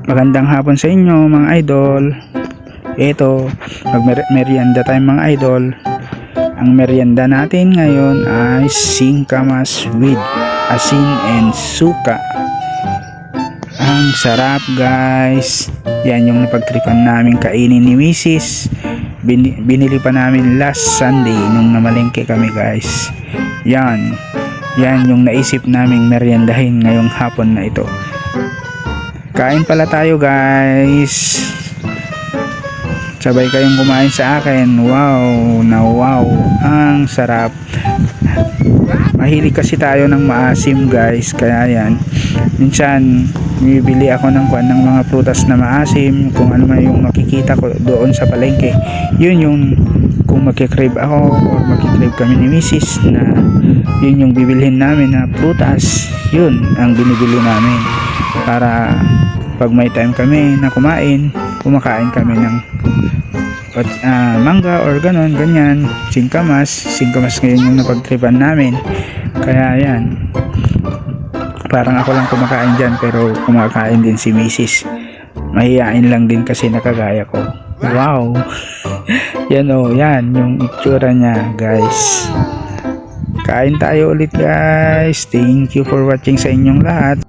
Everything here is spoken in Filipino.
Magandang hapon sa inyo mga idol. Ito, merienda tayo mga idol. Ang merienda natin ngayon ay singkamas with asin and suka. Ang sarap guys. Yan yung napagtripan namin kainin ni Mrs. Binili pa namin last Sunday nung namalengke kami guys. Yan yung naisip naming meriendahin ngayong hapon na ito. Kain pala tayo guys. Sabay kayong kumain sa akin. Wow, ang sarap. Mahilig kasi tayo ng maasim guys. Kaya yan, minsan bibili ako ng mga prutas na maasim. Kung ano man yung makikita ko doon sa palengke, yun yung kung magkikrave ako o magkikrave kami ni Mrs. na yun yung bibilhin namin na prutas, yun ang binibili namin para pag may time kami na kumakain kami ng mangga or ganyan, singkamas ngayon yung napagtripan namin. Kaya yan, parang ako lang kumakain dyan pero kumakain din si Mrs. Mahihain lang din kasi nakagaya ko. Wow. yan yung itsura niya guys. Kain tayo ulit guys. Thank you for watching sa inyong lahat.